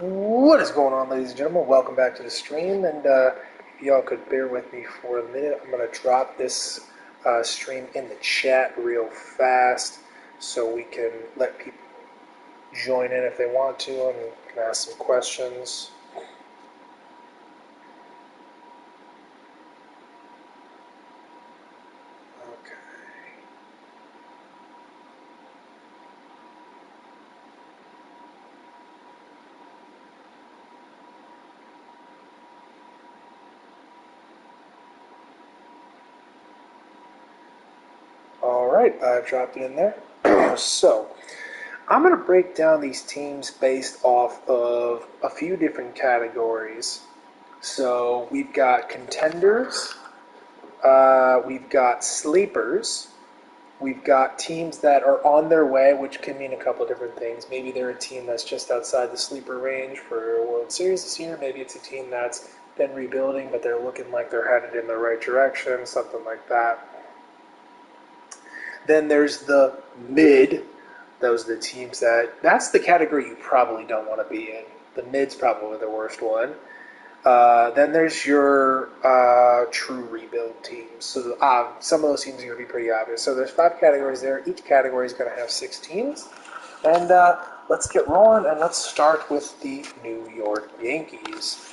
What is going on, ladies and gentlemen? Welcome back to the stream, and if y'all could bear with me for a minute, I'm going to drop this stream in the chat real fast so we can let people join in if they want to and can ask some questions. Okay. All right, I've dropped it in there. So, I'm going to break down these teams based off of a few different categories. So, we've got contenders, we've got sleepers, we've got teams that are on their way, which can mean a couple of different things. Maybe they're a team that's just outside the sleeper range for a World Series this year. Maybe it's a team that's been rebuilding, but they're looking like they're headed in the right direction, something like that. Then there's the mid. Those are the teams that's the category you probably don't want to be in. The mid's probably the worst one. Then there's your true rebuild teams. So some of those teams are going to be pretty obvious. So there's 5 categories there. Each category is going to have 6 teams. And let's get rolling, and let's start with the New York Yankees.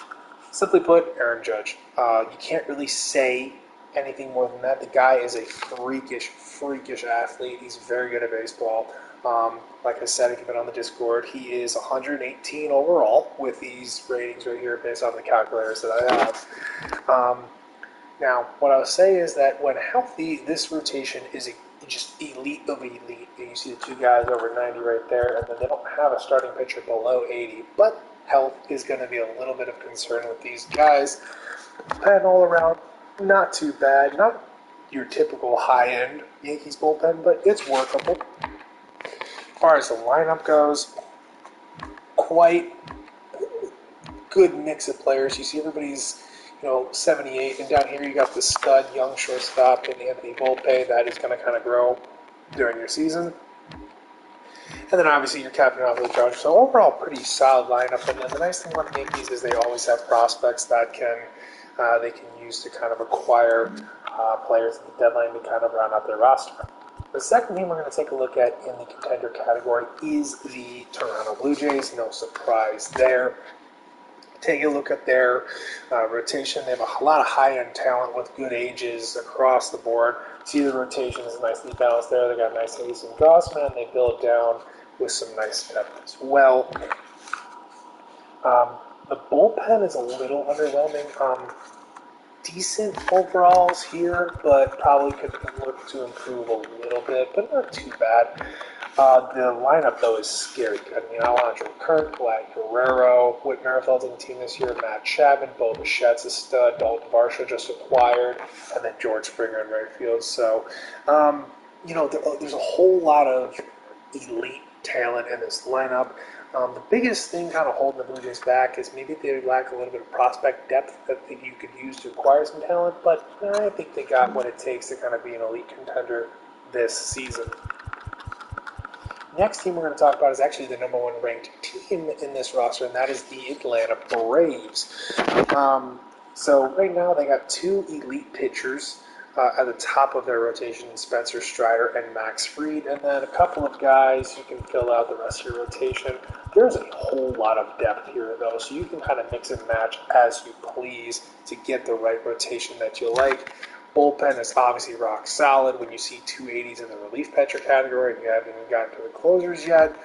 Simply put, Aaron Judge. You can't really say anything more than that. The guy is a freakish athlete. He's very good at baseball. Like I said, if you've been on the Discord, he is 118 overall with these ratings right here based on the calculators that I have. Now, what I'll say is that when healthy, this rotation is just elite of elite. You see the 2 guys over 90 right there, and then they don't have a starting pitcher below 80. But health is going to be a little bit of concern with these guys. And all around, not too bad. Not your typical high-end Yankees bullpen, but it's workable. As far as the lineup goes, quite good mix of players. You see everybody's, 78, and down here you got the stud young shortstop in Anthony Volpe that is going to kind of grow during your season. And then obviously your captain off the Judge. So overall, pretty solid lineup. And then the nice thing about the Yankees is they always have prospects that they can use to kind of acquire players at the deadline to kind of round out their roster. The second team we're going to take a look at in the contender category is the Toronto Blue Jays. No surprise there. Take a look at their rotation. They have a lot of high-end talent with good ages across the board. See the rotation is nicely balanced there. They got nice Hayes and Gossman. They build down with some nice depth as well. The bullpen is a little underwhelming. Decent overalls here, but probably could look to improve a little bit, but not too bad. The lineup, though, is scary good. I mean, Alejandro Kirk, Vlad Guerrero, Whit Merrifield's on the team this year, Matt Chapman, Bo Bichette's a stud, Dalton Varsho just acquired, and then George Springer in right field. So, there's a whole lot of elite talent in this lineup. The biggest thing kind of holding the Blue Jays back is maybe they lack a little bit of prospect depth that you could use to acquire some talent, but I think they got what it takes to kind of be an elite contender this season. Next team we're going to talk about is actually the number 1 ranked team in this roster, and that is the Atlanta Braves. So right now they got 2 elite pitchers at the top of their rotation, Spencer Strider and Max Fried, and then a couple of guys who can fill out the rest of your rotation. There's a whole lot of depth here, though, so you can kind of mix and match as you please to get the right rotation that you like. Bullpen is obviously rock solid. When you see 280s in the relief pitcher category, and you haven't even gotten to the closers yet,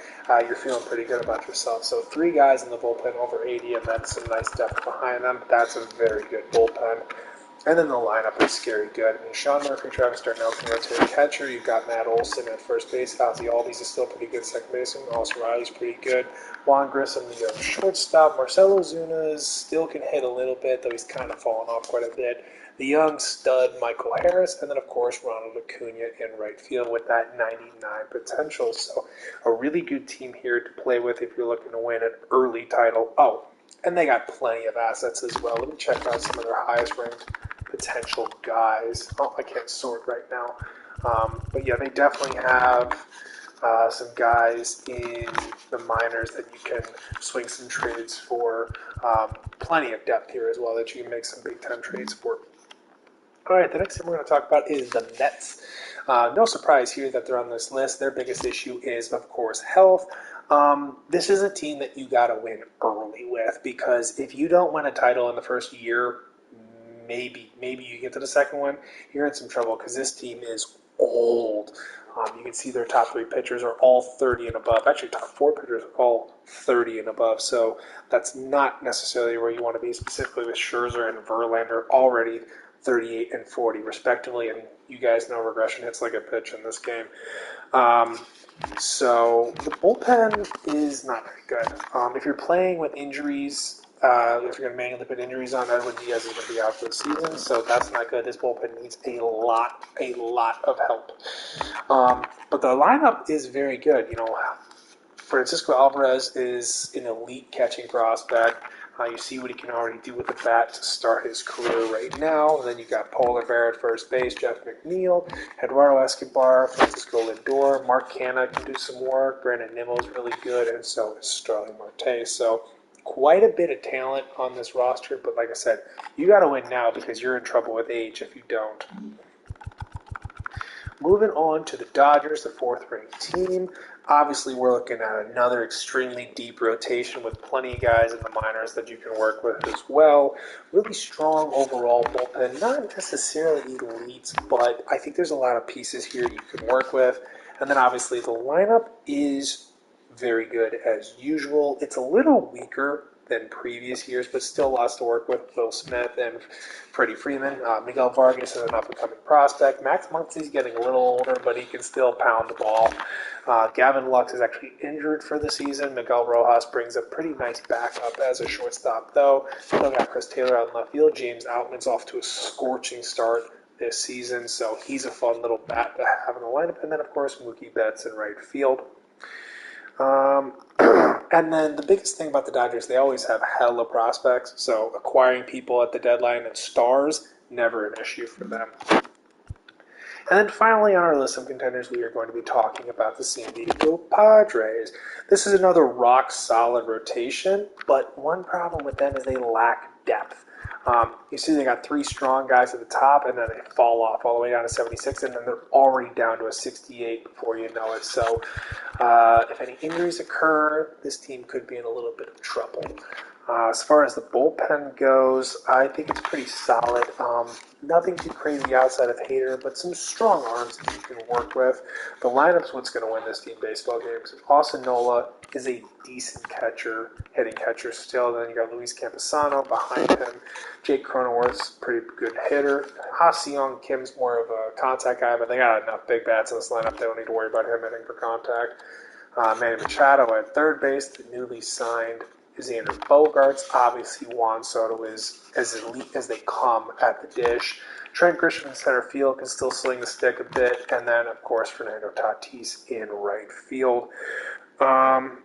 you're feeling pretty good about yourself. So 3 guys in the bullpen over 80, and then some nice depth behind them. That's a very good bullpen. And then the lineup is scary good. I mean, Sean Murphy, Travis Darnell can rotate catcher. You've got Matt Olson at first base. Ozzie Albies is still pretty good second baseman. Austin Riley's pretty good. Juan Grissom, the young shortstop. Marcelo Zuna still can hit a little bit, though he's kind of fallen off quite a bit. The young stud Michael Harris, and then of course Ronald Acuna in right field with that 99 potential. So a really good team here to play with if you're looking to win an early title. Oh, and they got plenty of assets as well. Let me check out some of their highest ranked potential guys. Oh, I can't sort right now. But yeah, they definitely have some guys in the minors that you can swing some trades for. Plenty of depth here as well that you can make some big time trades for. All right, the next thing we're going to talk about is the Mets. No surprise here that they're on this list. Their biggest issue is, of course, health. This is a team that you got to win early with, because if you don't win a title in the first year, maybe you get to the second one, you're in some trouble, because this team is old. You can see their top 3 pitchers are all 30 and above. Actually, top 4 pitchers are all 30 and above. So that's not necessarily where you want to be, specifically with Scherzer and Verlander already 38 and 40 respectively. And you guys know regression hits like a pitch in this game. So the bullpen is not very good. If you're playing with injuries, if you're going to manually put injuries on, Edwin Diaz is going to be out for the season, so that's not good. This bullpen needs a lot of help. But the lineup is very good. You know, Francisco Alvarez is an elite catching prospect. You see what he can already do with the bat to start his career right now. And then you got Paul Rivera at first base, Jeff McNeil, Eduardo Escobar, Francisco Lindor, Mark Canha can do some work, Brandon Nimmo's really good, and so is Starling Marte. So quite a bit of talent on this roster, but like I said, you got to win now because you're in trouble with age if you don't. Moving on to the Dodgers, the 4th-ranked team. Obviously, we're looking at another extremely deep rotation with plenty of guys in the minors that you can work with as well. Really strong overall bullpen. Not necessarily elite, but I think there's a lot of pieces here you can work with. And then obviously the lineup is very good as usual. It's a little weaker than previous years, but still lots to work with. Will Smith and Freddie Freeman. Miguel Vargas is an up-and-coming prospect. Max Muncy's getting a little older, but he can still pound the ball. Gavin Lux is actually injured for the season. Miguel Rojas brings a pretty nice backup as a shortstop, though. Still got Chris Taylor out in left field. James Outman's off to a scorching start this season, so he's a fun little bat to have in the lineup. And then, of course, Mookie Betts in right field. And then the biggest thing about the Dodgers, they always have hella prospects, so acquiring people at the deadline and stars, never an issue for them. And then finally on our list of contenders, we are going to be talking about the San Diego Padres. This is another rock-solid rotation, but one problem with them is they lack depth. You see they got 3 strong guys at the top, and then they fall off all the way down to 76, and then they're already down to a 68 before you know it. So if any injuries occur, this team could be in a little bit of trouble. As far as the bullpen goes, I think it's pretty solid. Nothing too crazy outside of Hader, but some strong arms that you can work with. The lineup's what's going to win this team baseball games. Austin Nola is a decent catcher, hitting catcher still. Then you got Luis Camposano behind him. Jake Cronenworth's a pretty good hitter. Ha-Seong Kim's more of a contact guy, but they got enough big bats in this lineup. They don't need to worry about him hitting for contact. Manny Machado at third base, the newly signed Xander Bogaerts. Obviously, Juan Soto is as elite as they come at the dish. Trent Grisham in center field can still sling the stick a bit. And then, of course, Fernando Tatis in right field. On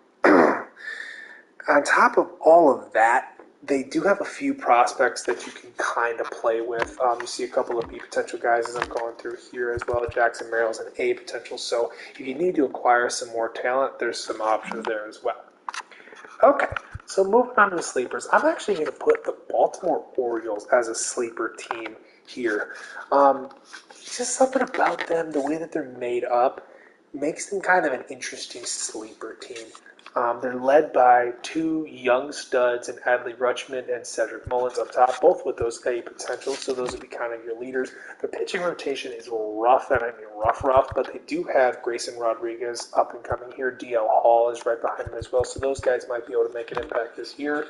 top of all of that, they do have a few prospects that you can kind of play with. You see a couple of B potential guys as I'm going through here as well. Jackson Merrill's an A potential. So if you need to acquire some more talent, there's some options there as well. Okay, so moving on to the sleepers, I'm actually going to put the Baltimore Orioles as a sleeper team here. Just something about them, the way that they're made up, makes them kind of an interesting sleeper team. They're led by 2 young studs in Adley Rutschman and Cedric Mullins up top, both with those A potential, so those would be kind of your leaders. The pitching rotation is rough, and I mean rough, but they do have Grayson Rodriguez up and coming here. DL Hall is right behind them as well, so those guys might be able to make an impact this year.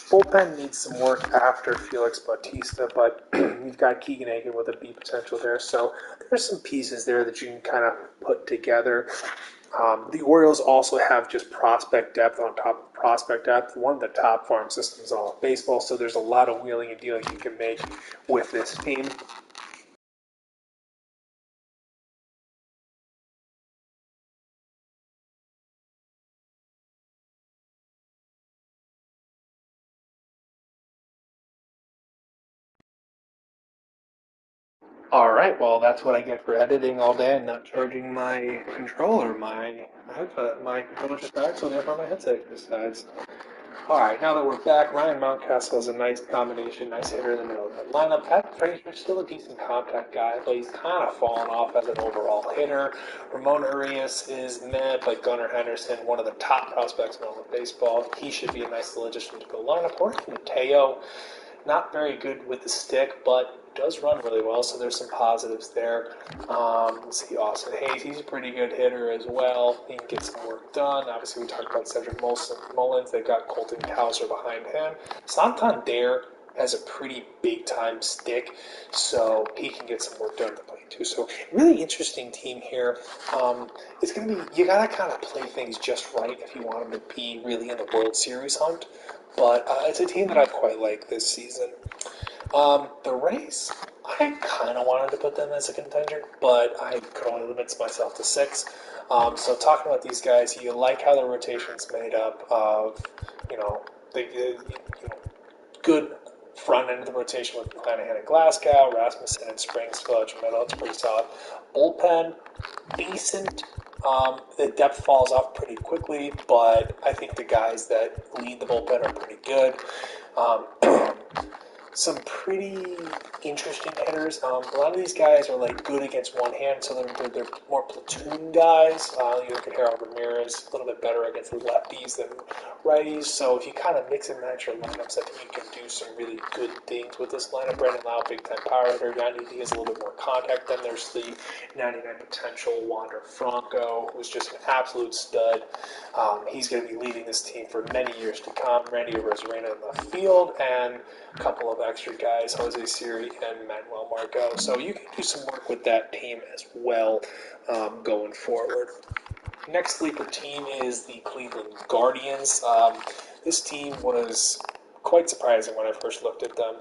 Bullpen needs some work after Felix Bautista, but you've got Keegan Aiken with a B potential there, so there's some pieces there that you can kind of put together. The Orioles also have just prospect depth on top of prospect depth, one of the top farm systems in all of baseball, so there's a lot of wheeling and dealing you can make with this team. All right, well, that's what I get for editing all day and not charging my controller. My controller just died, so therefore my headset decides. All right, now that we're back, Ryan Mountcastle is a nice combination, nice hitter in the middle of the lineup. Pat Frazier's still a decent contact guy, but he's kind of fallen off as an overall hitter. Ramon Urias is meh, but Gunnar Henderson, one of the top prospects in all of baseball, he should be a nice little addition to the lineup. Jorge Mateo, not very good with the stick, but does run really well, so there's some positives there. Let's see, Austin Hayes, he's a pretty good hitter as well. He can get some work done. Obviously, we talked about Cedric Mullins. They've got Colton Cowser behind him. Santander has a pretty big-time stick, so he can get some work done at the plate too. So really interesting team here. It's going to be, you got to kind of play things just right if you want them to be really in the World Series hunt. But it's a team that I quite like this season. The Rays, I kind of wanted to put them as a contender, but I could only limit myself to 6. So talking about these guys, you like how the rotation's made up of, you know, good front end of the rotation with Clanahan and Glasgow, Rasmussen and Springs, Fudge, middle, it's pretty solid. Bullpen, decent. The depth falls off pretty quickly, but I think the guys that lead the bullpen are pretty good. Um, some pretty interesting hitters. A lot of these guys are like good against one hand, so they're more platoon guys. You look at Harold Ramirez, a little bit better against lefties than righties. So if you kind of mix and match your lineups, I think you can do some really good things with this lineup. Brandon Lau, big time power hitter. Yandy Diaz, a little bit more contact. Then there's the 99 potential Wander Franco, who's just an absolute stud. He's going to be leading this team for many years to come. Randy Rosarena in the field, and a couple of extra guys, Jose Siri and Manuel Margot. So you can do some work with that team as well going forward. Next sleeper team is the Cleveland Guardians. This team was quite surprising when I first looked at them.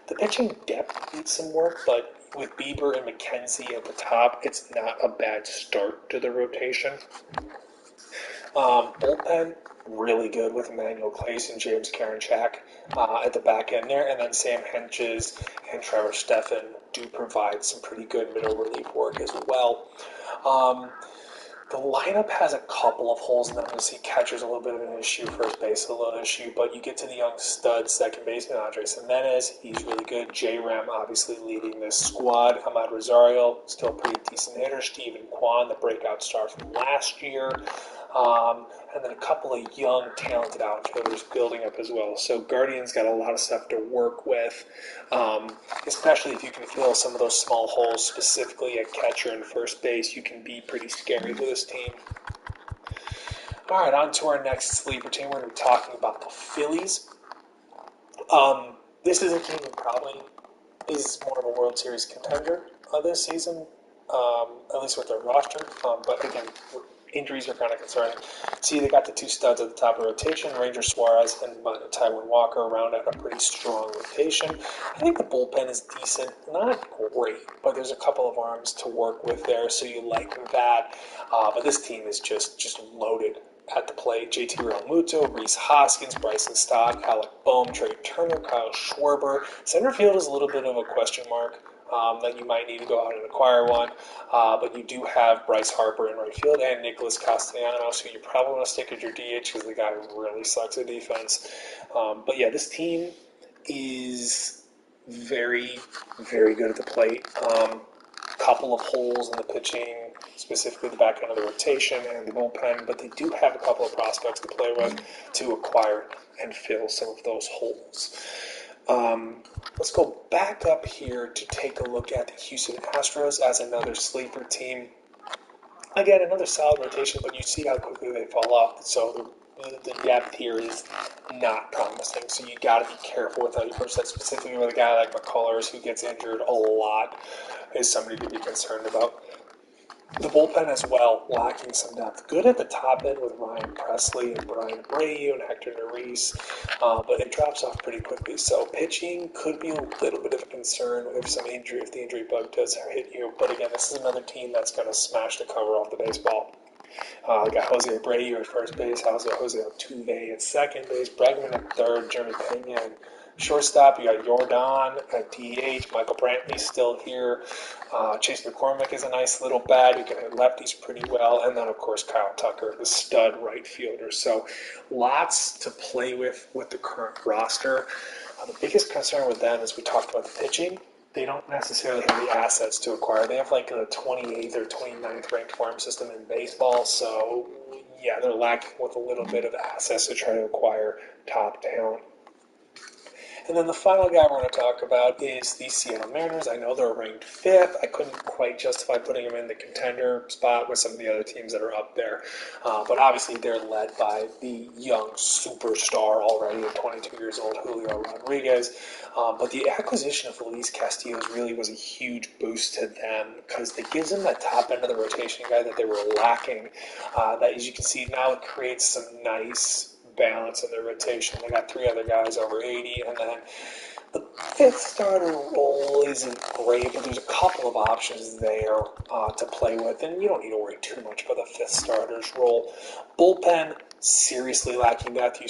The pitching depth needs some work, but with Bieber and McKenzie at the top, it's not a bad start to the rotation. Bullpen, really good with Emmanuel Clace and James Karinchak at the back end there, and then Sam Henches and Trevor Stephan do provide some pretty good middle relief work as well. The lineup has a couple of holes in them. You see catcher's a little bit of an issue, first base a little issue, but you get to the young stud second baseman Andres Jimenez. He's really good. J-Ram obviously leading this squad. Ahmad Rosario, still a pretty decent hitter. Stephen Kwan, the breakout star from last year. And then a couple of young, talented outfielders building up as well. So Guardians got a lot of stuff to work with, especially if you can fill some of those small holes, specifically at catcher and first base. You can be pretty scary to this team. All right, on to our next sleeper team. We're going to be talking about the Phillies. This is a team that probably is more of a World Series contender this season, at least with their roster. But again, injuries are kind of concerning. See, they got the 2 studs at the top of the rotation, Ranger Suarez and Taiwan Walker, round out a pretty strong rotation. I think the bullpen is decent, not great, but there's a couple of arms to work with there, so you like that. But this team is just loaded at the plate. JT Realmuto, Reese Hoskins, Bryson Stott, Alec Boehm, Trey Turner, Kyle Schwarber. Center field is a little bit of a question mark. That you might need to go out and acquire one. But you do have Bryce Harper in right field and Nicholas Castellanos, who you probably want to stick at your DH because the guy really sucks at defense. But yeah, this team is very, very good at the plate. Couple of holes in the pitching, specifically the back end of the rotation and the bullpen, but they do have a couple of prospects to play with to acquire and fill some of those holes. Let's go back up here to take a look at the Houston Astros as another sleeper team. Again, another solid rotation, but you see how quickly they fall off. So the depth here is not promising. So you got to be careful with how you approach that. Specifically with a guy like McCullers, who gets injured a lot, is somebody to be concerned about. The bullpen as well, lacking some depth. Good at the top end with Ryan Presley and Brian Abreu and Hector Neris, but it drops off pretty quickly. So pitching could be a little bit of a concern if the injury bug does hit you. But again, this is another team that's going to smash the cover off the baseball. We got Jose Abreu at first base, Jose Altuve at second base, Bregman at third, Jeremy Pena at shortstop. You got Jordan at DH, Michael Brantley's still here. Chase McCormick is a nice little bat who can hit lefties pretty well. And then, of course, Kyle Tucker, the stud right fielder. So lots to play with the current roster. The biggest concern with them is we talked about the pitching. They don't necessarily have the assets to acquire. They have like a 28th or 29th ranked farm system in baseball. So, yeah, they're lacking with a little bit of assets to try to acquire top talent. And then the final guy we're going to talk about is the Seattle Mariners. I know they're ranked 5th. I couldn't quite justify putting them in the contender spot with some of the other teams that are up there. But obviously they're led by the young superstar already at 22 years old, Julio Rodriguez. But the acquisition of Luis Castillo really was a huge boost to them because it gives them that top end of the rotation guy that they were lacking. That, as you can see now, it creates some nice balance in their rotation. They got 3 other guys over 80, and then the 5th starter role isn't great, but there's a couple of options there to play with, and you don't need to worry too much about the 5th starter's role. Bullpen, seriously lacking depth. You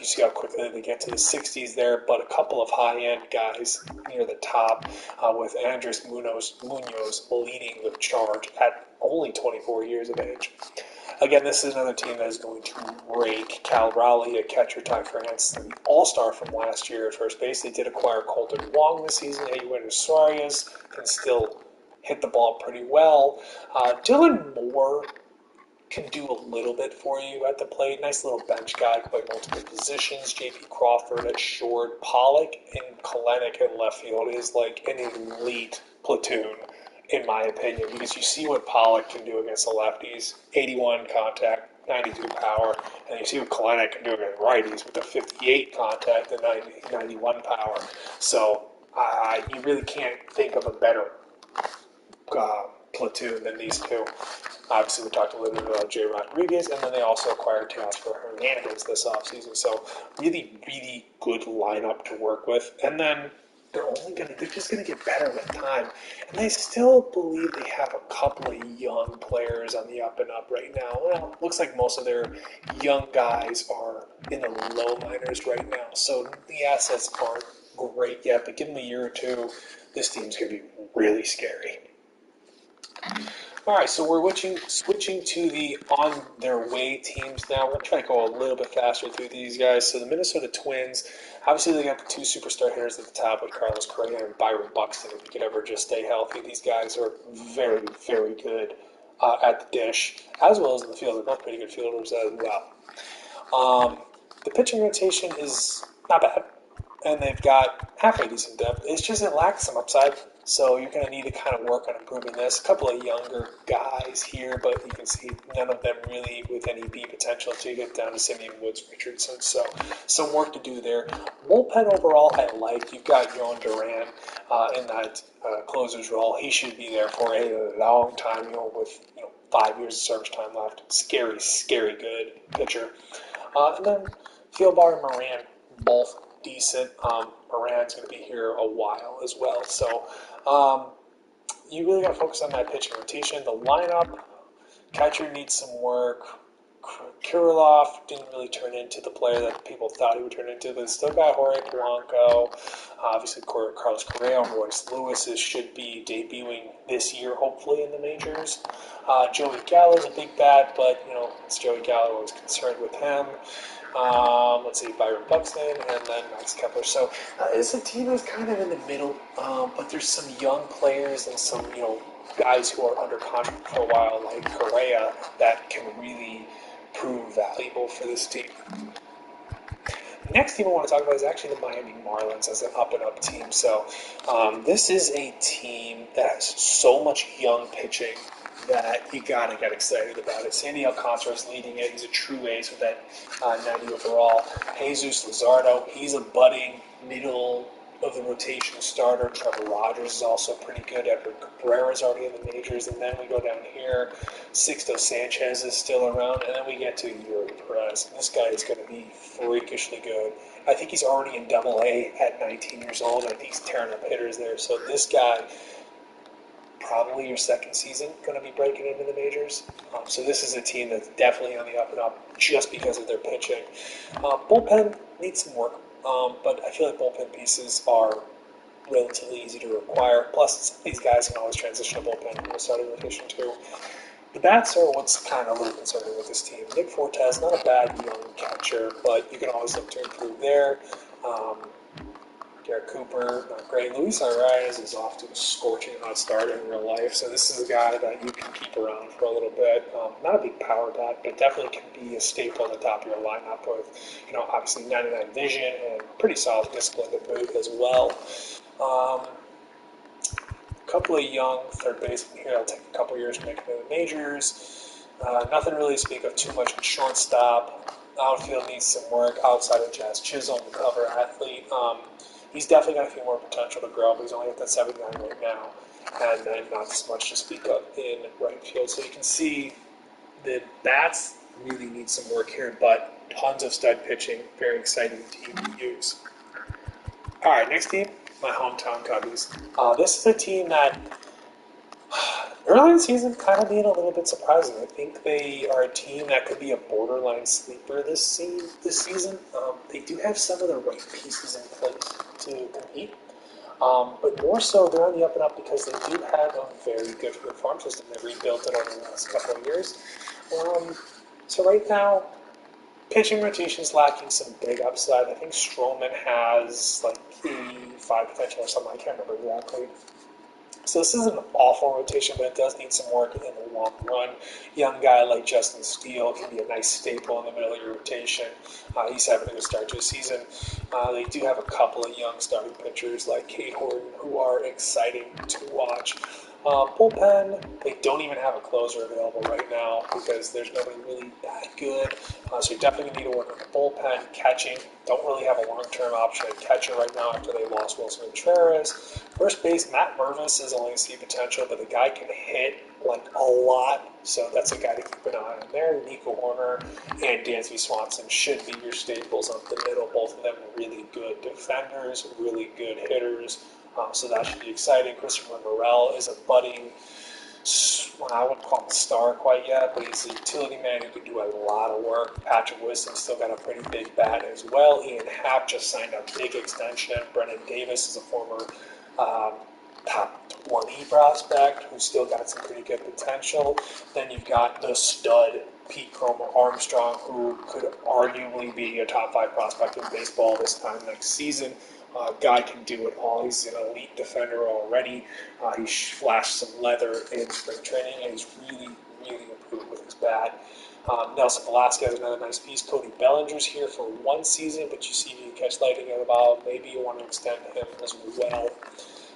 see how quickly they get to the 60s there, but a couple of high-end guys near the top with Andres Munoz leading the charge at only 24 years of age. Again, this is another team that is going to rake. Cal Raleigh, a catcher, Ty France, the all-star from last year at first base. They did acquire Colton Wong this season. Eugenio Suarez can still hit the ball pretty well. Dylan Moore can do a little bit for you at the plate. Nice little bench guy, can play multiple positions. J.P. Crawford at short. Pollock and Kalenic in left field is like an elite platoon, in my opinion, because you see what Pollock can do against the lefties. 81 contact, 92 power, and you see what Kalenic can do against righties with the 58 contact and 91 power. So you really can't think of a better platoon than these two. Obviously, we talked a little bit about Jay Rodriguez, and then they also acquired Teoscar Hernandez this offseason. So really, really good lineup to work with. And then they're just gonna get better with time. And I still believe they have a couple of young players on the up and up right now. Well, looks like most of their young guys are in the low minors right now. So the assets aren't great yet, but give them a year or two, this team's gonna be really scary. All right, so we're switching to the on-their-way teams now. We're going to try to go a little bit faster through these guys. So the Minnesota Twins, obviously they got the 2 superstar hitters at the top with Carlos Correa and Byron Buxton. If you could ever just stay healthy, these guys are very, very good at the dish, as well as in the field. They're both pretty good fielders as well. The pitching rotation is not bad, and they've got halfway decent depth. It's just it lacks some upside. So you're going to need to kind of work on improving this. A couple of younger guys here, but you can see none of them really with any B potential until you get down to Simeon Woods Richardson. So some work to do there. Bullpen overall, I like. You've got Yohan Duran in that closer's role. He should be there for a long time, with 5 years of service time left. Scary, scary good pitcher. And then Thielbar and Moran, both decent. Moran's going to be here a while as well. So you really got to focus on that pitching rotation. The lineup, catcher needs some work. Kirilloff didn't really turn into the player that people thought he would turn into, but still got Jorge Polanco. Obviously, Carlos Correa and Royce Lewis should be debuting this year, hopefully, in the majors. Joey Gallo's a big bat, but, it's Joey Gallo. I was concerned with him. Let's see, Byron Buxton, and then Max Kepler. So it's a team that's kind of in the middle, but there's some young players and some, guys who are under contract for a while, like Correa, that can really prove valuable for this team. The next team I want to talk about is actually the Miami Marlins as an up-and-up team. So this is a team that has so much young pitching that you gotta get excited about it. Sandy Alcantara is leading it. He's a true ace with that 90 overall. Jesus Luzardo, he's a budding middle of the rotation starter. Trevor Rogers is also pretty good. Edward Cabrera is already in the majors. And then we go down here. Sixto Sanchez is still around. And then we get to Yuri Perez. This guy is going to be freakishly good. I think he's already in Double-A at 19 years old. I think he's tearing up hitters there. So this guy, probably your second season going to be breaking into the majors. So this is a team that's definitely on the up and up just because of their pitching. Bullpen needs some work, but I feel like bullpen pieces are relatively easy to acquire. Plus, some of these guys can always transition to bullpen from the starting rotation too. The bats are what's kind of a little concerning with this team. Nick Fortes, not a bad young catcher, but you can always look to improve there. Garrett Cooper, not great. Luis Arias is off to a scorching hot start in real life, so this is a guy that you can keep around for a little bit. Not a big power bat, but definitely can be a staple at the top of your lineup with, obviously 99 vision and pretty solid discipline to boot as well. A couple of young third basemen here. It'll take a couple years to make it to the majors. Nothing really to speak of too much in shortstop. Outfield needs some work outside of Jazz Chisholm, the cover athlete. He's definitely got a few more potential to grow, but he's only at that 79 right now, and then not as much to speak of in right field. So you can see the bats really need some work here, but tons of stud pitching. Very exciting team to use. All right, next team, my hometown Cubbies. This is a team that early in the season kind of being a little bit surprising. I think they are a team that could be a borderline sleeper this season. They do have some of the right pieces in place to compete, but more so they're on the up and up because they do have a very good farm system. They rebuilt it over the last couple of years. So right now, pitching rotation is lacking some big upside. I think Stroman has like 85 potential or something. I can't remember exactly. So this isn't an awful rotation, but it does need some work in the long run. Young guy like Justin Steele can be a nice staple in the middle of your rotation. He's having a good start to the season. They do have a couple of young starting pitchers like Cade Horton who are exciting to watch. Bullpen, they don't even have a closer available right now because there's nobody really that good. So you definitely need to work on the bullpen. Catching, don't really have a long-term option at catcher right now after they lost Wilson Contreras. First base, Matt Mervis is only see potential, but the guy can hit like a lot, so that's a guy to keep an eye on there. Nico Horner and Dansby Swanson should be your staples up the middle. Both of them really good defenders, really good hitters. So that should be exciting. Christopher Morel is a budding, I wouldn't call him a star quite yet, but he's a utility man who can do a lot of work. Patrick Wisdom's still got a pretty big bat as well. Ian Happ just signed a big extension. Brennan Davis is a former top 20 prospect who's still got some pretty good potential. Then you've got the stud Pete Cromer Armstrong, who could arguably be a top 5 prospect in baseball this time next season. Guy can do it all. He's an elite defender already. He flashed some leather in spring training, and he's really, really improved with his bat. Nelson Velasquez, another nice piece. Cody Bellinger's here for 1 season, but you see him catch lightning at the ball. Maybe you want to extend him as well.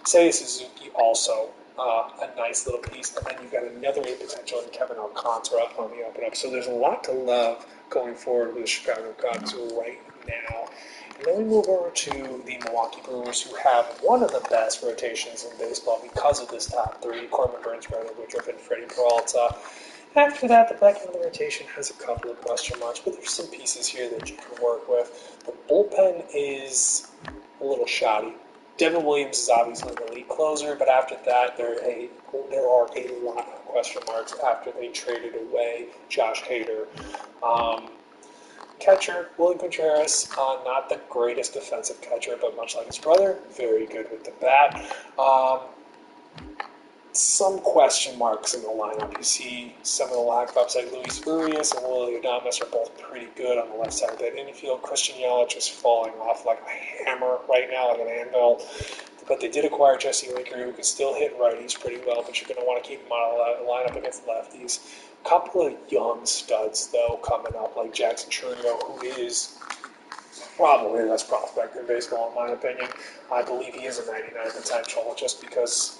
Seiya Suzuki also a nice little piece, and then you've got another potential in Kevin Alcantara on the up and up. So there's a lot to love going forward with the Chicago Cubs right now. And then we move over to the Milwaukee Brewers, who have one of the best rotations in baseball because of this top 3. Corbin Burns, Brandon Woodruff, and Freddie Peralta. After that, the back end of the rotation has a couple of question marks, but there's some pieces here that you can work with. The bullpen is a little shoddy. Devin Williams is obviously the elite closer, but after that, there are a lot of question marks after they traded away Josh Hader. Catcher, Willie Contreras, not the greatest defensive catcher, but much like his brother, very good with the bat. Some question marks in the lineup. You see some of the lack of upside. Luis Urias and Willie Adames are both pretty good on the left side of that infield. Christian Yelich is falling off like a hammer right now, like an anvil. But they did acquire Jesse Winker, who can still hit righties pretty well, but you're going to want to keep him out of the lineup against lefties. A couple of young studs, though, coming up, like Jackson Chourio, who is probably the best prospect in baseball, in my opinion. I believe he is a 99 potential, just because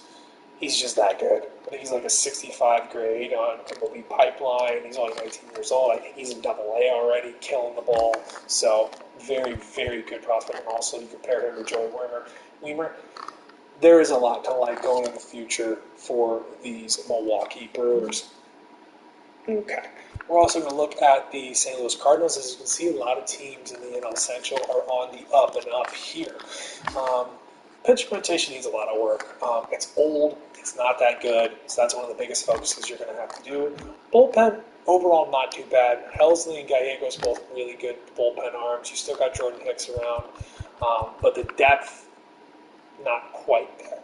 he's just that good. I think he's like a 65 grade on MLB Pipeline. He's only 19 years old. I think he's in Double-A already, killing the ball. So very, very good prospect. And also, you compare him to Joey Wiemer. There is a lot to like going in the future for these Milwaukee Brewers. Okay. We're also going to look at the St. Louis Cardinals. As you can see, a lot of teams in the NL Central are on the up and up here. Pitch rotation needs a lot of work. It's old. It's not that good. So that's one of the biggest focuses you're going to have to do. Bullpen, overall, not too bad. Helsley and Gallegos both really good bullpen arms. You still got Jordan Hicks around. But the depth, not quite there.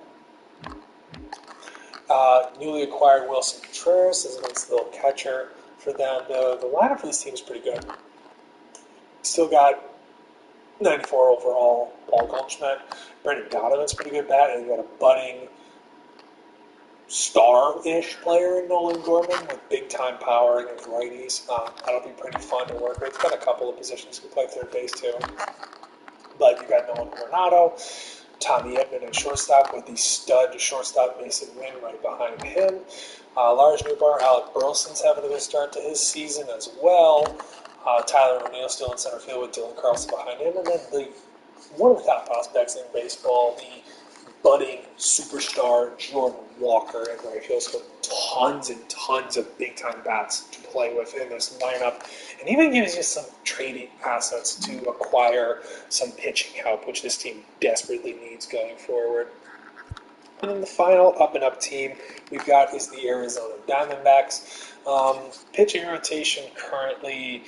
Newly acquired Wilson Contreras is a nice little catcher for them. The lineup for this team is pretty good. Still got 94 overall Paul Goldschmidt. Brendan Donovan's pretty good bat, and you got a budding star-ish player in Nolan Gorman with big-time power against righties. That'll be pretty fun to work with. Got a couple of positions who play third base too. But you got Nolan Coronado, Tommy Edman at shortstop with the stud shortstop Mason Wynn right behind him. Lars Newbar, Alec Burleson's having a good start to his season as well. Tyler O'Neill still in center field with Dylan Carlson behind him. And then one of the top prospects in baseball, the budding superstar Jordan Walker in right field. So tons and tons of big-time bats to play with in this lineup. And even gives you some trading assets to acquire some pitching help, which this team desperately needs going forward. And then the final up-and-up team we've got is the Arizona Diamondbacks. Pitching rotation currently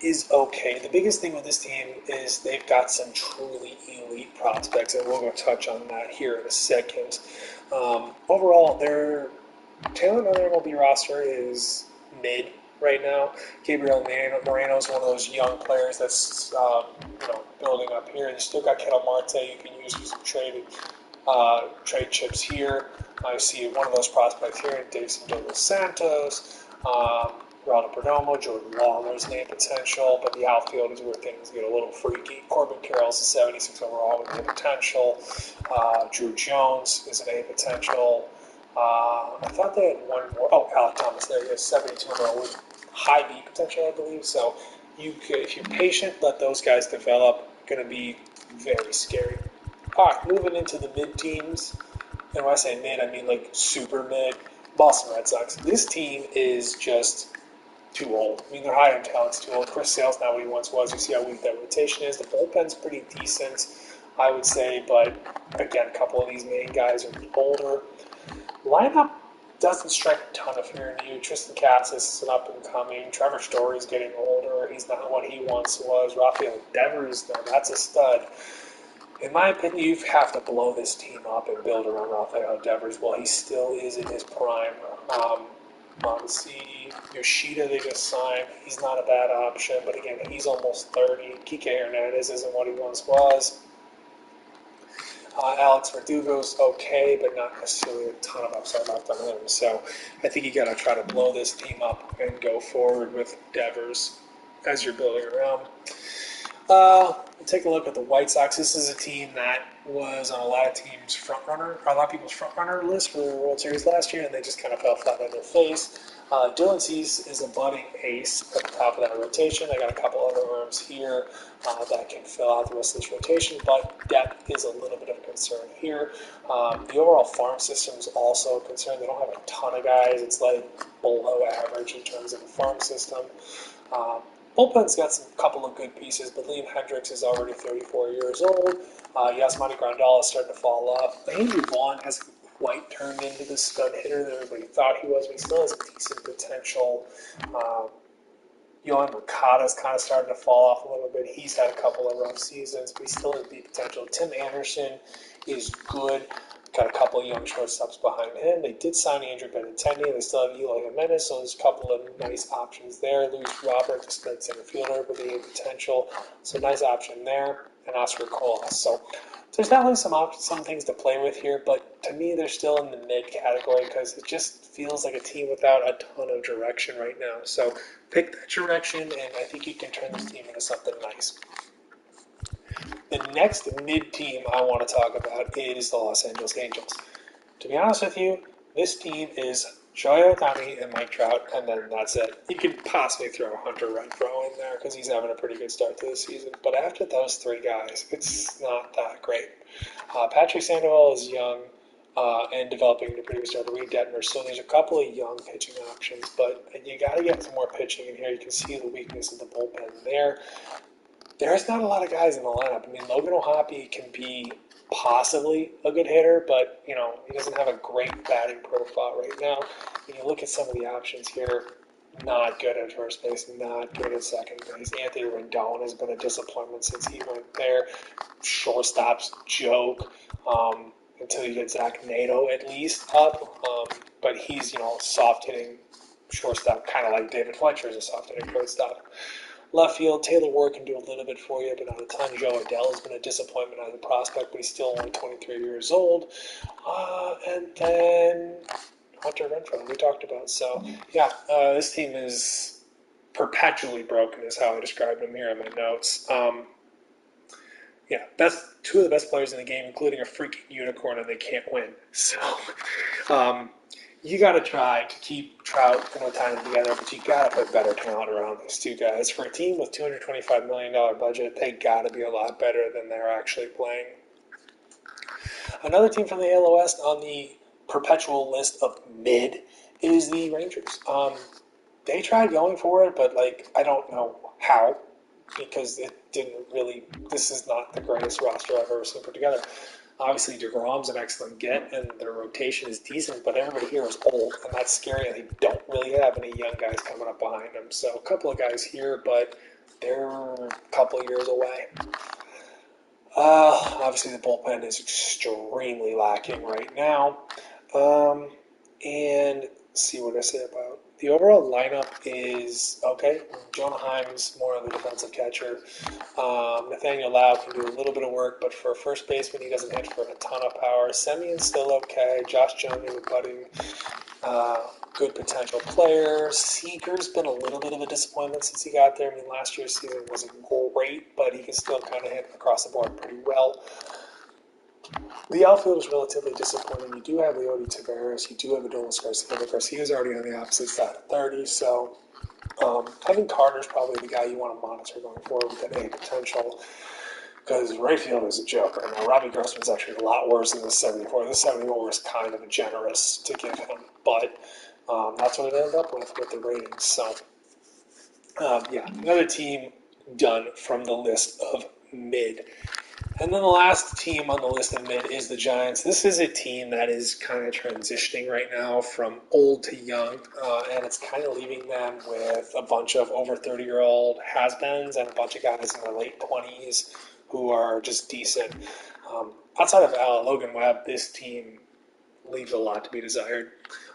is okay. The biggest thing with this team is they've got some truly elite prospects, and we'll go touch on that here in a second. Overall, their talent on their MLB roster is mid right now. Gabriel Moreno is one of those young players that's building up here. You still got Ketel Marte you can use for some trade chips here. I see one of those prospects here, Davison Douglas Santos, Ronald Perdomo, Jordan Lawler's name potential, but the outfield is where things get a little freaky. Corbin Carroll's a 76 overall with name potential. Drew Jones is an A potential. I thought they had one more. Oh, Alec Thomas there. He has 72 overall with high B potential, I believe. So if you're patient, let those guys develop. Going to be very scary. All right, moving into the mid teams. And when I say mid, I mean like super mid. Boston Red Sox. This team is just too old. I mean, their high-end talent's too old. Chris Sale's not what he once was. You see how weak that rotation is. The bullpen's pretty decent, I would say, but again, a couple of these main guys are older. Lineup doesn't strike a ton of fear in you. Tristan Cassis is an up-and-coming. Trevor Story's getting older. He's not what he once was. Rafael Devers, now that's a stud. In my opinion, you have to blow this team up and build around Rafael Devers while he still is in his prime. Mondesi, Yoshida they just signed. He's not a bad option, but again, he's almost 30. Kike Hernandez isn't what he once was. Alex Verdugo's okay, but not necessarily a ton of upside left on him. So I think you got to try to blow this team up and go forward with Devers as you're building around. Take a look at the White Sox. This is a team that was on a lot of people's front runner list for the World Series last year, and they just kind of fell flat on their face. Dylan Cease is a budding ace at the top of that rotation. I got a couple other arms here that can fill out the rest of this rotation, but depth is a little bit of a concern here. The overall farm system is also a concern. They don't have a ton of guys. It's like below average in terms of the farm system. Bullpen's got some couple of good pieces, but Liam Hendricks is already 34 years old. Yasmani Grandal is starting to fall off. Andrew Vaughn hasn't quite turned into the stud hitter that everybody thought he was, but he still has a decent potential. Yohan Moncada's kind of starting to fall off a little bit. He's had a couple of rough seasons, but he still has deep potential. Tim Anderson is good. Got a couple of young shortstops behind him. They did sign Andrew Benintendi. They still have Eli Jimenez, so there's a couple of nice options there. Luis Robert, the stud center fielder with the potential, so nice option there. And Oscar Colas. So there's definitely some things to play with here, but to me, they're still in the mid category because it just feels like a team without a ton of direction right now. So pick that direction, and I think you can turn this team into something nice. The next mid-team I want to talk about is the Los Angeles Angels. To be honest with you, this team is Shohei Ohtani and Mike Trout, and then that's it. You could possibly throw Hunter Renfroe in there because he's having a pretty good start to the season. But after those three guys, it's not that great. Patrick Sandoval is young and developing into a pretty good starter. Reed Detmer, so there's a couple of young pitching options, but you got to get some more pitching in here. You can see the weakness of the bullpen there. there's not a lot of guys in the lineup. I mean, Logan O'Hoppe can be possibly a good hitter, but he doesn't have a great batting profile right now. When you look at some of the options here, not good at first base, not good at second base. Anthony Rendon has been a disappointment since he went there. Shortstop's joke until you get Zach Nato at least up, but he's soft hitting shortstop, kind of like David Fletcher is a soft hitting shortstop. Left field, Taylor Ward can do a little bit for you, but not a ton. Joe Adele has been a disappointment as a prospect, but he's still only 23 years old. And then Hunter Renfroe, we talked about. So, yeah, this team is perpetually broken, is how I described them here in my notes. Two of the best players in the game, including a freaking unicorn, and they can't win. So, you got to try to keep Trout and Ohtani together, but you got to put better talent around these two guys. For a team with $225 million budget, they got to be a lot better than they're actually playing. Another team from the AL West on the perpetual list of mid is the Rangers. They tried going for it, but I don't know how, because it didn't really. This is not the greatest roster I've ever seen put together. Obviously, DeGrom's an excellent get, and their rotation is decent, but everybody here is old, and that's scary, and they don't really have any young guys coming up behind them. So a couple of guys here, but they're a couple of years away. Obviously, the bullpen is extremely lacking right now. And let's see what I say about the overall lineup is okay. Jonah Heim's more of a defensive catcher. Nathaniel Lau can do a little bit of work, but for a first baseman, he doesn't hit for a ton of power. Semion's still okay. Josh Jones is a budding, good potential player. Seager's been a little bit of a disappointment since he got there. I mean, last year's season wasn't great, but he can still kind of hit across the board pretty well. The outfield is relatively disappointing. You do have Leody Taveras. You do have Adolis Garcia. But Garcia's already on the opposite side of 30, so Kevin Carter's probably the guy you want to monitor going forward with that A potential, because right field is a joke right now. Robbie Grossman's actually a lot worse than the 74. The 74 was kind of generous to give him, but that's what it ended up with the ratings. So, another team done from the list of mid. And then the last team on the list of mid is the Giants. This is a team that is kind of transitioning right now from old to young, and it's kind of leaving them with a bunch of over 30-year-old has-beens and a bunch of guys in their late 20s who are just decent. Outside of Logan Webb, this team leaves a lot to be desired.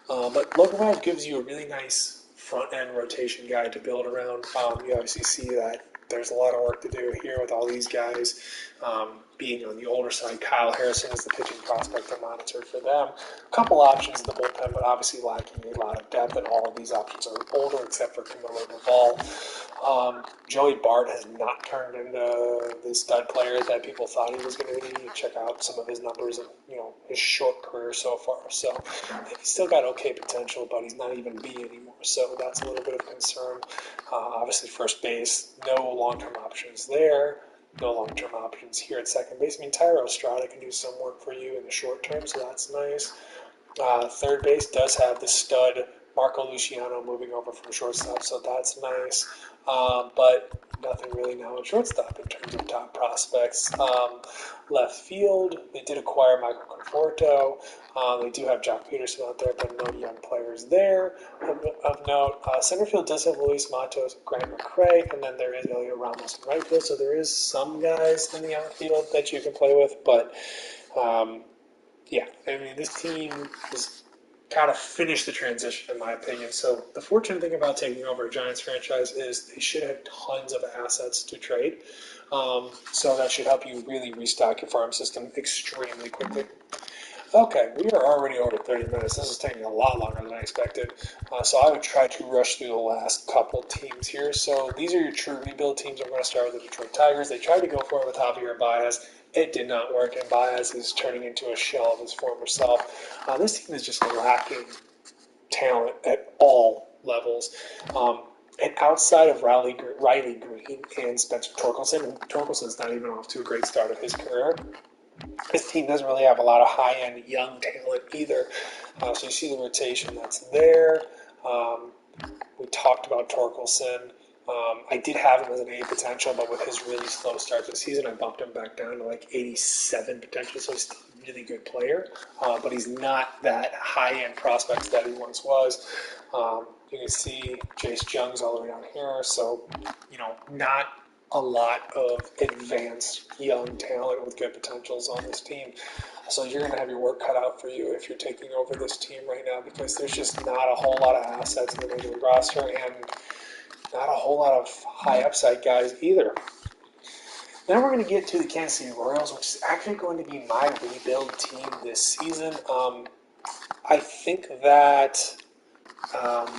But Logan Webb gives you a really nice front-end rotation guy to build around. You obviously see that there's a lot of work to do here with all these guys. Being on the older side, Kyle Harrison is the pitching prospect to monitor for them. A couple options in the bullpen, but obviously lacking a lot of depth, and all of these options are older except for Camilo Doval. Joey Bart has not turned into the stud player that people thought he was going to be. You check out some of his numbers in his short career so far. So he's still got okay potential, but he's not even B anymore. So that's a little bit of concern. Obviously, first base, no long-term options there. No long-term options here at second base. I mean, Tyro Estrada can do some work for you in the short term, so that's nice. Third base does have the stud Marco Luciano moving over from shortstop, so that's nice. But nothing really now at shortstop in terms of top prospects. Left field, they did acquire Michael Conforto. They do have Jock Peterson out there, but no young players there of note. Center field does have Luis Matos, Grant McCray, and then there is Elliot Ramos in right field, so there is some guys in the outfield that you can play with, but this team is kind of finished the transition, in my opinion. So the fortunate thing about taking over a Giants franchise is they should have tons of assets to trade. So that should help you really restock your farm system extremely quickly. Okay, we are already over 30 minutes. This is taking a lot longer than I expected. So I would try to rush through the last couple teams here. So these are your true rebuild teams. I'm going to start with the Detroit Tigers. They tried to go for it with Javier Baez. It did not work, and Baez is turning into a shell of his former self. This team is just lacking talent at all levels. And outside of Riley Green and Spencer Torkelson's not even off to a great start of his career. This team doesn't really have a lot of high-end young talent either. So you see the rotation that's there. We talked about Torkelson. I did have him as an A potential, but with his really slow start to the season, I bumped him back down to like 87 potential, so he's still a really good player, but he's not that high-end prospect that he once was. You can see Jace Young's all the way down here, so, not a lot of advanced young talent with good potentials on this team. So you're going to have your work cut out for you if you're taking over this team right now, because there's just not a whole lot of assets in the major league roster, and not a whole lot of high upside guys either. Then we're going to get to the Kansas City Royals, which is actually going to be my rebuild team this season. I think that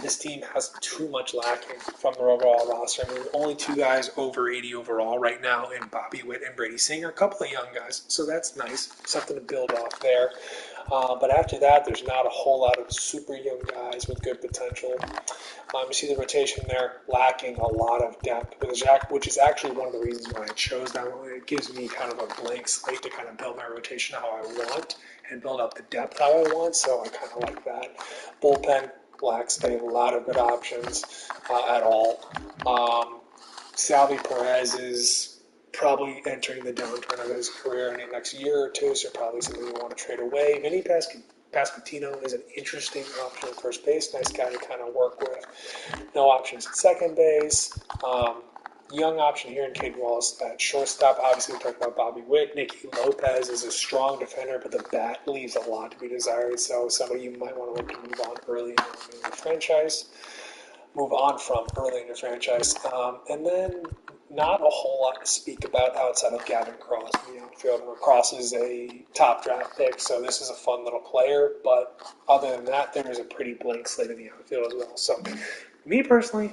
this team has too much lacking from their overall roster. I mean, only two guys over 80 overall right now in Bobby Witt and Brady Singer, a couple of young guys, so that's nice, something to build off there. But after that, there's not a whole lot of super young guys with good potential. You see the rotation there lacking a lot of depth, which is actually one of the reasons why I chose that one. It gives me kind of a blank slate to kind of build my rotation how I want and build up the depth how I want, so I kind of like that. Bullpen lacks a lot of good options at all. Salvi Perez is probably entering the downturn of his career in the next year or two, so probably somebody you want to trade away. Vinny Pasquantino is an interesting option at first base. Nice guy to kind of work with. No options at second base. Young option here in Cade Wallace at shortstop. Obviously, we talked about Bobby Witt. Nicky Lopez is a strong defender, but the bat leaves a lot to be desired. So somebody you might want to look to move on early in the franchise. Move on from early in the franchise. And then not a whole lot to speak about outside of Gavin Cross. Cross is a top draft pick, so this is a fun little player. But other than that, there is a pretty blank slate in the outfield as well. So me personally,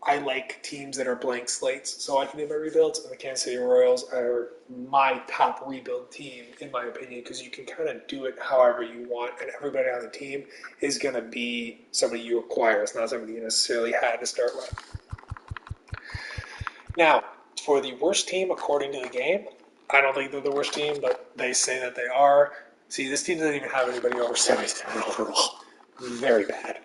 I like teams that are blank slates, so I can do my rebuilds, and the Kansas City Royals are my top rebuild team, in my opinion, because you can kind of do it however you want, and everybody on the team is going to be somebody you acquire. It's not somebody you necessarily had to start with. Now, for the worst team according to the game, I don't think they're the worst team, but they say that they are. See, this team doesn't even have anybody over 77 overall. Very bad.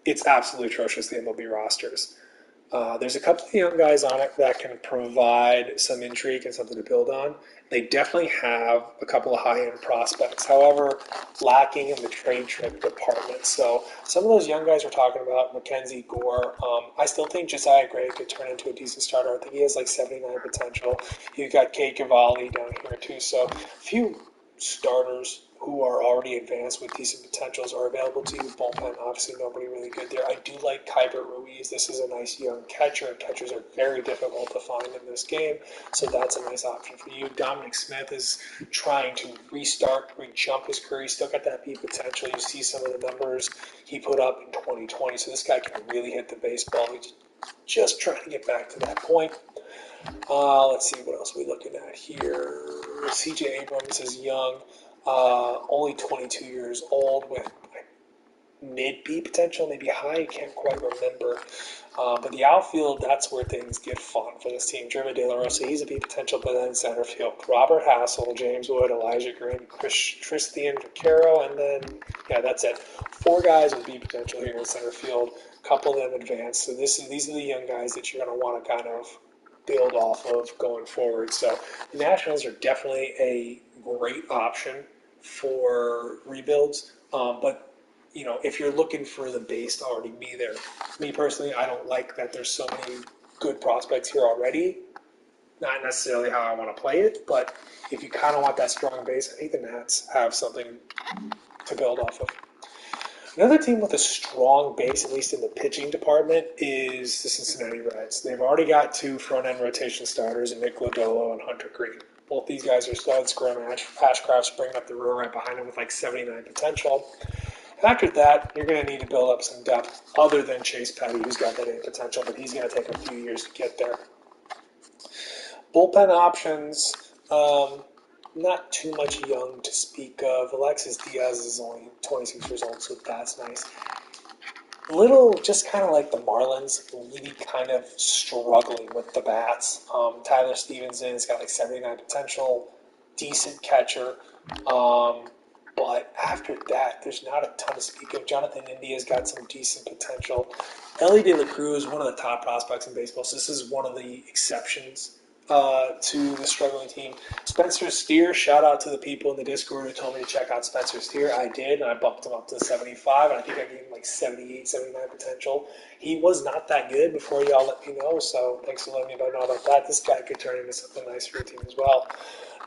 It's absolutely atrocious, the MLB rosters. There's a couple of young guys on it that can provide some intrigue and something to build on. They definitely have a couple of high-end prospects, however, lacking in the trade trick department. So some of those young guys we're talking about, Mackenzie Gore, I still think Josiah Gray could turn into a decent starter. I think he has like 79 potential. You've got Kate Cavalli down here too. So a few starters who are already advanced with decent potentials are available to you. Bullpen, obviously nobody really good there. I do like Kyber Ruiz. This is a nice young catcher, and catchers are very difficult to find in this game, so that's a nice option for you. Dominic Smith is trying to re-jump his career. He's still got that peak potential. You see some of the numbers he put up in 2020, so this guy can really hit the baseball. He's just trying to get back to that point. Let's see, what else are we looking at here? CJ Abrams is young. Only 22 years old with mid-B potential, maybe high, can't quite remember. But the outfield, that's where things get fun for this team. Jeremy De La Rosa, he's a B potential, but then center field. Robert Hassel, James Wood, Elijah Green, Christian Vaquero, and then, that's it. 4 guys with B potential here in center field, a couple of them advanced. So these are the young guys that you're going to want to kind of build off of going forward. So the Nationals are definitely a great option for rebuilds, but if you're looking for the base to already be there, me personally, I don't like that there's so many good prospects here already. Not necessarily how I want to play it, but if you kind of want that strong base, I think the Nats have something to build off of. Another team with a strong base, at least in the pitching department, is the Cincinnati Reds. They've already got 2 front-end rotation starters in Nick Lodolo and Hunter Green. Both these guys are studs. Graham Ashcraft's bringing up the rear right behind him with like 79 potential. After that, you're going to need to build up some depth other than Chase Petty, who's got that potential, but he's going to take a few years to get there. Bullpen options, not too much young to speak of. Alexis Diaz is only 26 years old, so that's nice. Just kind of like the Marlins, really kind of struggling with the bats. Tyler Stevenson has got like 79 potential, decent catcher. But after that, there's not a ton to speak of. Jonathan India's got some decent potential. Ellie De La Cruz is one of the top prospects in baseball, so this is one of the exceptions to the struggling team. Spencer Steer, shout out to the people in the Discord who told me to check out Spencer Steer. I did, and I bumped him up to 75, and I think I gave him like 78, 79 potential. He was not that good before y'all let me know, so thanks for letting me know about that. This guy could turn into something nice for your team as well.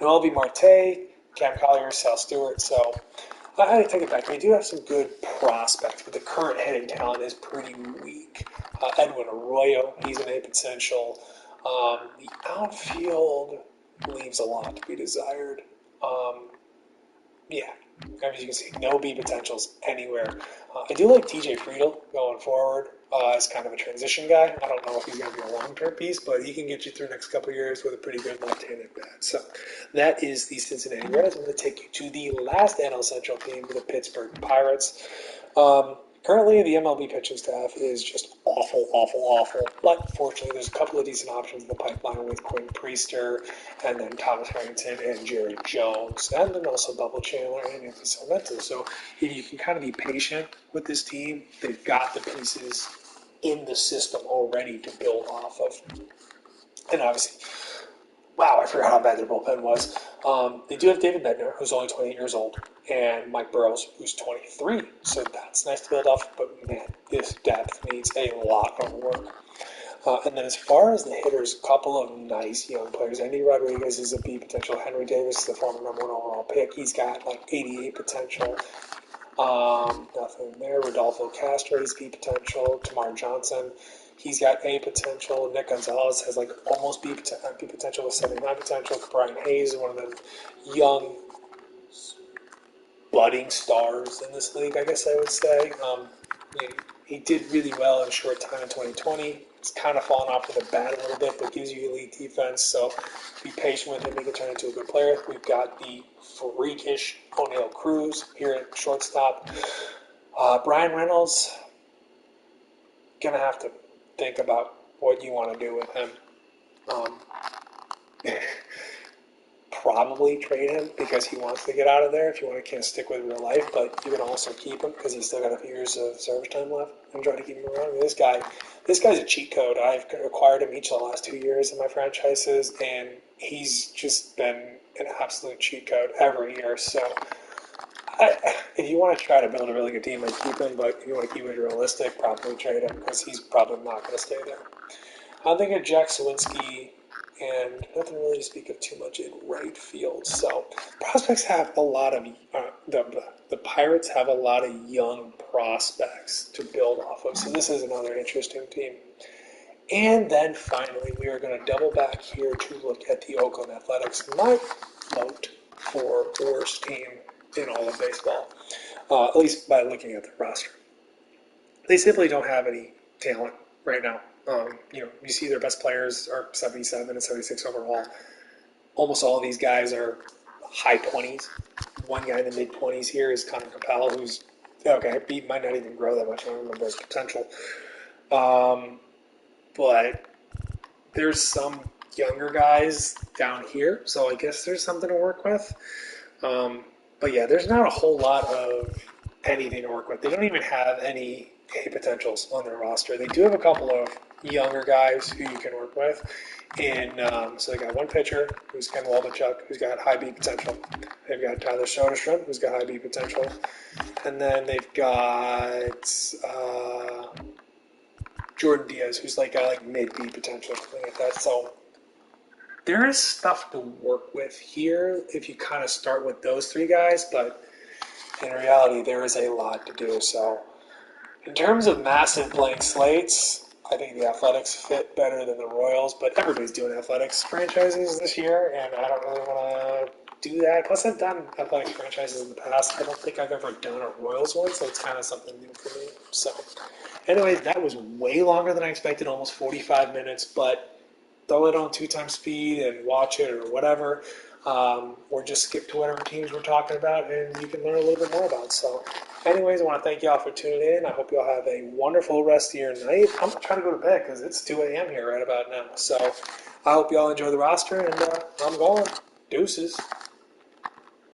Noel V. Marte, Cam Collier, Sal Stewart, so I take it back. They do have some good prospects, but the current hitting talent is pretty weak. Edwin Arroyo, he's an A potential. The outfield leaves a lot to be desired. Yeah, as you can see, no B potentials anywhere. I do like TJ Friedel going forward as kind of a transition guy. I don't know if he's going to be a long-term piece, but he can get you through the next couple of years with a pretty good left-handed bat. So that is the Cincinnati Reds. I'm going to take you to the last NL Central team, the Pittsburgh Pirates. Currently, the MLB pitching staff is just awful, awful, awful. But fortunately, there's a couple of decent options in the pipeline with Quinn Priester, and then Thomas Harrington and Jerry Jones, and then also Bubble Chandler and Anthony Salvento. So if you can kind of be patient with this team, they've got the pieces in the system already to build off of. And obviously, wow, I forgot how bad their bullpen was. They do have David Bednar, who's only 28 years old, and Mike Burrows, who's 23. So that's nice to build off, but man, this depth needs a lot of work. And then as far as the hitters, a couple of nice young players. Andy Rodriguez is a B potential. Henry Davis is the former #1 overall pick. He's got like 88 potential. Nothing there. Rodolfo Castro is B potential. Tamar Johnson, he's got A potential. Nick Gonzalez has like almost B potential with 79 potential. Brian Hayes is one of the young budding stars in this league, I guess I would say. He did really well in a short time in 2020. He's kind of fallen off with the bat a little bit, but gives you elite defense. So be patient with him. He can turn into a good player. We've got the freakish O'Neal Cruz here at shortstop. Brian Reynolds, going to have to think about what you want to do with him. Probably trade him because he wants to get out of there if you want to kind of stick with real life, but you can also keep him because he's still got a few years of service time left. I'm trying to keep him around. I mean, this guy's a cheat code. I've acquired him each of the last 2 years in my franchises, and he's just been an absolute cheat code every year. So if you want to try to build a really good team, I'd keep him, but if you want to keep it realistic, probably trade him because he's probably not going to stay there. I'm thinking Jack Sawinski, and nothing really to speak of too much in right field. So prospects have a lot of the Pirates have a lot of young prospects to build off of. So this is another interesting team. And then finally, we are going to double back here to look at the Oakland Athletics. My vote for worst team in all of baseball, at least by looking at the roster. They simply don't have any talent right now. You see their best players are 77 and 76 overall. Almost all of these guys are high 20s. One guy in the mid 20s here is Connor Capella, who's okay. He might not even grow that much. I don't remember his potential. But there's some younger guys down here, so I guess there's something to work with. But yeah, there's not a whole lot of anything to work with. They don't even have any A potentials on their roster. They do have a couple of younger guys who you can work with. So they got one pitcher, who's Ken Waldichuk, who's got high B potential. They've got Tyler Soderstrom, who's got high B potential. And then they've got Jordan Diaz, who's got mid B potential, something like that. So there is stuff to work with here if you kind of start with those three guys, but in reality, there is a lot to do. So in terms of massive blank slates, I think the Athletics fit better than the Royals, but everybody's doing Athletics franchises this year, and I don't really want to do that. Plus, I've done Athletics franchises in the past. I don't think I've ever done a Royals one, so it's kind of something new for me. So anyways, that was way longer than I expected, almost 45 minutes, but throw it on 2x speed and watch it or whatever, or just skip to whatever teams we're talking about, and you can learn a little bit more about. So anyways, I want to thank y'all for tuning in. I hope y'all have a wonderful rest of your night. I'm going to try to go to bed because it's 2 a.m. here right about now. So I hope y'all enjoy the roster, and I'm going. Deuces.